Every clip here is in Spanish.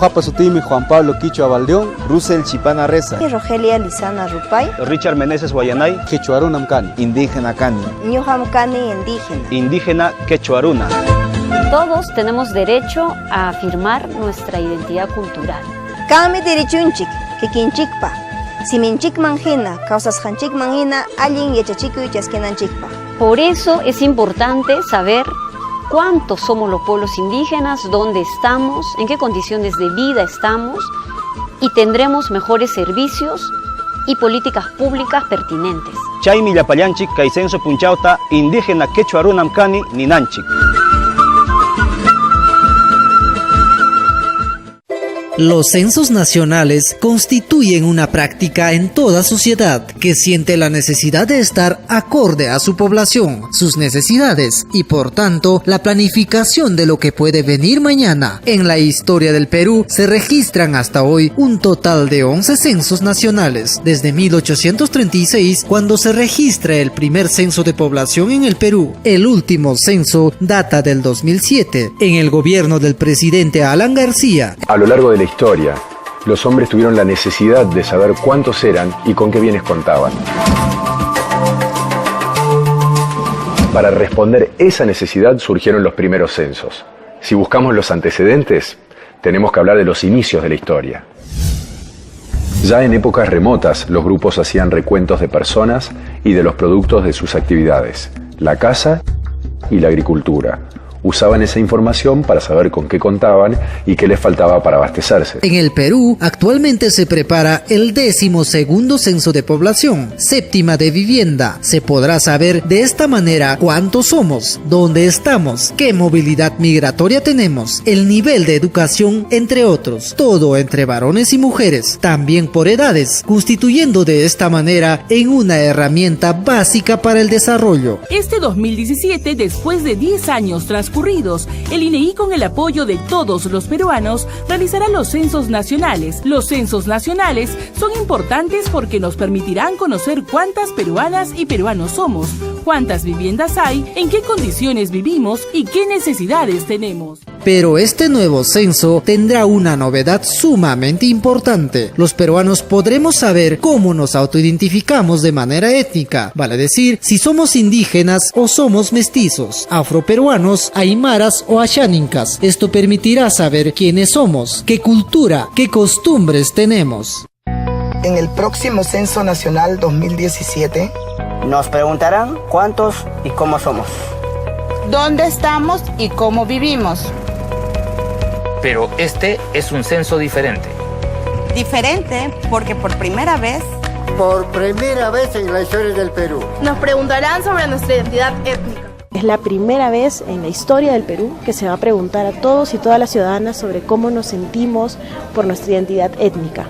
Ñuqapa sutimi Juan Pablo Quichua Valdeón, Russell Chipana Reza, Rogelia Lizana Rupay, Richard Meneses Guayanay, Quechuarunam Cani, indígena Cani, Ñuqam Cani indígena, indígena Quechuaruna. Todos tenemos derecho a afirmar nuestra identidad cultural. Kami derechunchik, kikinchikpa, siminchikman hina, kawsasqanchikman hina, allin yachachikuy chaskinanchikpa. Por eso es importante saber cuántos somos los pueblos indígenas, dónde estamos, en qué condiciones de vida estamos y tendremos mejores servicios y políticas públicas pertinentes. Chaymi llapallanchik kay censo punchawta indígena Quechuarunam Cani ninanchik. Los censos nacionales constituyen una práctica en toda sociedad que siente la necesidad de estar acorde a su población, sus necesidades y por tanto la planificación de lo que puede venir mañana. En la historia del Perú se registran hasta hoy un total de 11 censos nacionales, desde 1836 cuando se registra el primer censo de población en el Perú. El último censo data del 2007, en el gobierno del presidente Alan García. A lo largo de la historia, los hombres tuvieron la necesidad de saber cuántos eran y con qué bienes contaban. Para responder esa necesidad surgieron los primeros censos. Si buscamos los antecedentes, tenemos que hablar de los inicios de la historia. Ya en épocas remotas, los grupos hacían recuentos de personas y de los productos de sus actividades, la caza y la agricultura. Usaban esa información para saber con qué contaban y qué les faltaba para abastecerse. En el Perú, actualmente se prepara el 12º censo de población, séptima de vivienda. Se podrá saber de esta manera cuántos somos, dónde estamos, qué movilidad migratoria tenemos, el nivel de educación, entre otros. Todo entre varones y mujeres, también por edades, constituyendo de esta manera en una herramienta básica para el desarrollo. Este 2017, después de 10 años transcurridos, el INEI, con el apoyo de todos los peruanos, realizará los censos nacionales. Los censos nacionales son importantes porque nos permitirán conocer cuántas peruanas y peruanos somos, cuántas viviendas hay, en qué condiciones vivimos y qué necesidades tenemos. Pero este nuevo censo tendrá una novedad sumamente importante. Los peruanos podremos saber cómo nos autoidentificamos de manera étnica, vale decir, si somos indígenas o somos mestizos, afroperuanos, aymaras o ashánincas. Esto permitirá saber quiénes somos, qué cultura, qué costumbres tenemos. En el próximo Censo Nacional 2017 nos preguntarán cuántos y cómo somos, dónde estamos y cómo vivimos. Pero este es un censo diferente. Diferente porque por primera vez en la historia del Perú, nos preguntarán sobre nuestra identidad étnica. Es la primera vez en la historia del Perú que se va a preguntar a todos y todas las ciudadanas sobre cómo nos sentimos por nuestra identidad étnica.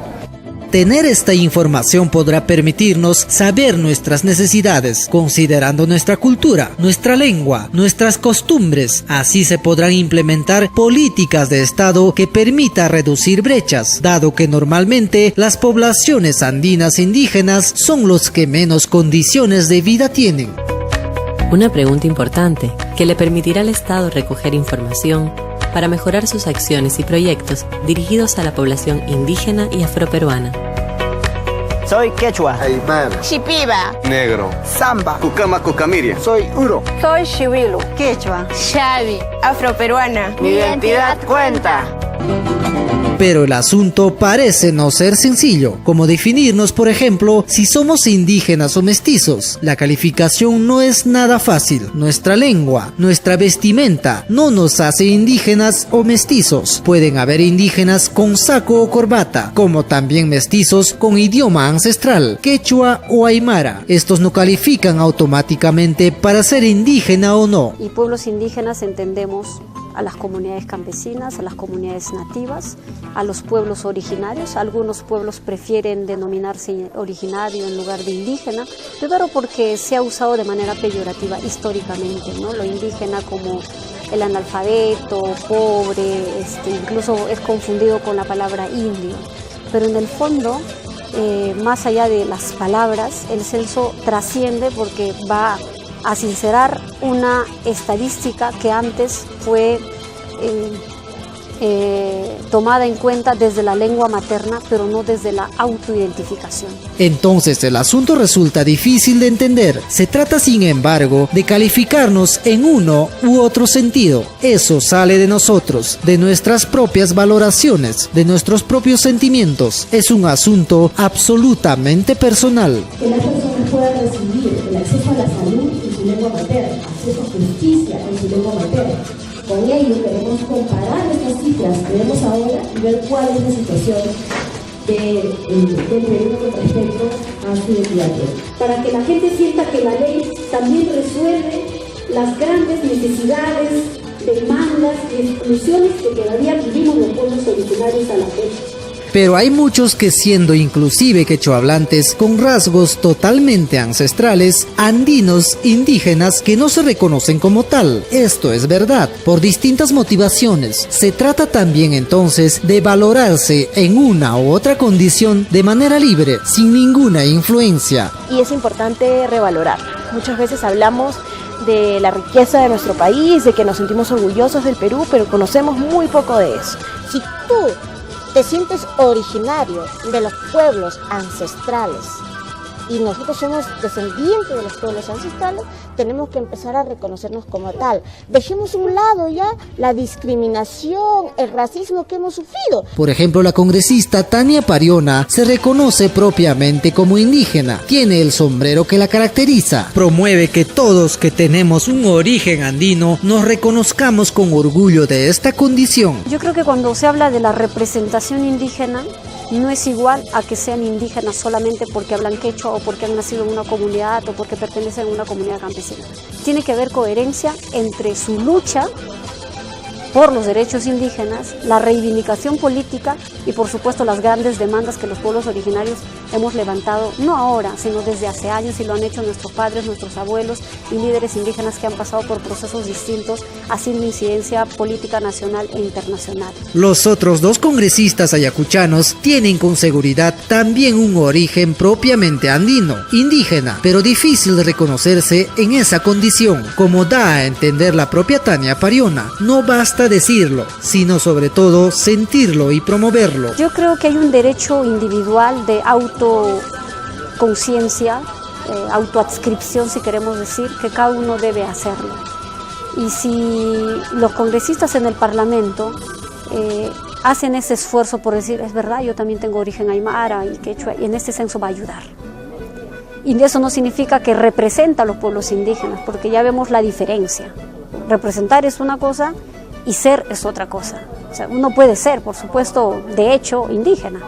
Tener esta información podrá permitirnos saber nuestras necesidades, considerando nuestra cultura, nuestra lengua, nuestras costumbres. Así se podrán implementar políticas de Estado que permita reducir brechas, dado que normalmente las poblaciones andinas indígenas son los que menos condiciones de vida tienen. Una pregunta importante que le permitirá al Estado recoger información para mejorar sus acciones y proyectos dirigidos a la población indígena y afroperuana. Soy quechua, aymara, shipiba, negro, samba, cucama cucamiria. Soy uro, soy xiwilu, quechua, xavi, afroperuana. Mi identidad cuenta. Pero el asunto parece no ser sencillo, como definirnos, por ejemplo, si somos indígenas o mestizos. La calificación no es nada fácil. Nuestra lengua, nuestra vestimenta no nos hace indígenas o mestizos. Pueden haber indígenas con saco o corbata, como también mestizos con idioma ancestral, quechua o aymara. Estos no califican automáticamente para ser indígena o no. Y pueblos indígenas entendemos a las comunidades campesinas, a las comunidades nativas, a los pueblos originarios. Algunos pueblos prefieren denominarse originario en lugar de indígena, primero porque se ha usado de manera peyorativa históricamente, ¿no? Lo indígena como el analfabeto, pobre, incluso es confundido con la palabra indio. Pero en el fondo, más allá de las palabras, el censo trasciende porque va a sincerar una estadística que antes fue tomada en cuenta desde la lengua materna, pero no desde la autoidentificación. Entonces el asunto resulta difícil de entender. Se trata, sin embargo, de calificarnos en uno u otro sentido. Eso sale de nosotros, de nuestras propias valoraciones, de nuestros propios sentimientos. Es un asunto absolutamente personal. Que las personas puedan recibir el acceso a la salud en su lengua materna, acceso a justicia en su lengua materna. Con ello queremos comparar estas cifras que vemos ahora y ver cuál es la situación del Perú con respecto a su identidad. Para que la gente sienta que la ley también resuelve las grandes necesidades, demandas y exclusiones que todavía vivimos los pueblos originarios a la fecha. Pero hay muchos que, siendo inclusive quechohablantes con rasgos totalmente ancestrales, andinos, indígenas, que no se reconocen como tal. Esto es verdad, por distintas motivaciones. Se trata también entonces de valorarse en una u otra condición de manera libre, sin ninguna influencia. Y es importante revalorar. Muchas veces hablamos de la riqueza de nuestro país, de que nos sentimos orgullosos del Perú, pero conocemos muy poco de eso. Si tú te sientes originario de los pueblos ancestrales y nosotros somos descendientes de los pueblos ancestrales, tenemos que empezar a reconocernos como tal. Dejemos a un lado ya la discriminación, el racismo que hemos sufrido. Por ejemplo, la congresista Tania Pariona se reconoce propiamente como indígena. Tiene el sombrero que la caracteriza. Promueve que todos que tenemos un origen andino nos reconozcamos con orgullo de esta condición. Yo creo que cuando se habla de la representación indígena, no es igual a que sean indígenas solamente porque hablan quechua o porque han nacido en una comunidad o porque pertenecen a una comunidad campesina. Tiene que haber coherencia entre su lucha por los derechos indígenas, la reivindicación política y por supuesto las grandes demandas que los pueblos originarios hemos levantado, no ahora, sino desde hace años, y lo han hecho nuestros padres, nuestros abuelos y líderes indígenas que han pasado por procesos distintos, haciendo incidencia política nacional e internacional. Los otros dos congresistas ayacuchanos tienen con seguridad también un origen propiamente andino, indígena, pero difícil de reconocerse en esa condición, como da a entender la propia Tania Pariona. No basta decirlo, sino sobre todo sentirlo y promoverlo. Yo creo que hay un derecho individual de autoconciencia, autoadscripción, si queremos decir, que cada uno debe hacerlo. Y si los congresistas en el Parlamento hacen ese esfuerzo por decir, es verdad, yo también tengo origen aymara y quechua, y en este senso va a ayudar. Y eso no significa que representa a los pueblos indígenas, porque ya vemos la diferencia. Representar es una cosa y ser es otra cosa. O sea, uno puede ser, por supuesto, de hecho, indígena,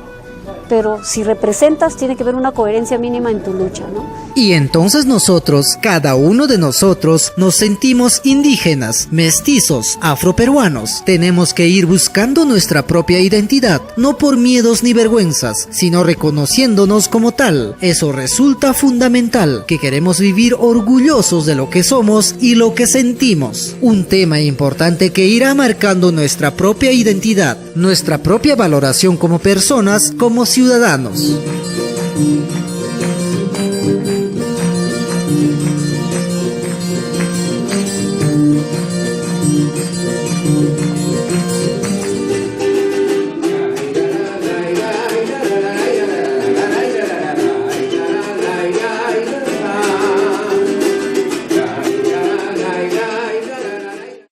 pero si representas tiene que haber una coherencia mínima en tu lucha, ¿no? Y entonces nosotros, cada uno de nosotros, nos sentimos indígenas, mestizos, afroperuanos. Tenemos que ir buscando nuestra propia identidad, no por miedos ni vergüenzas, sino reconociéndonos como tal. Eso resulta fundamental, que queremos vivir orgullosos de lo que somos y lo que sentimos. Un tema importante que irá marcando nuestra propia identidad, nuestra propia valoración como personas, como ciudadanos.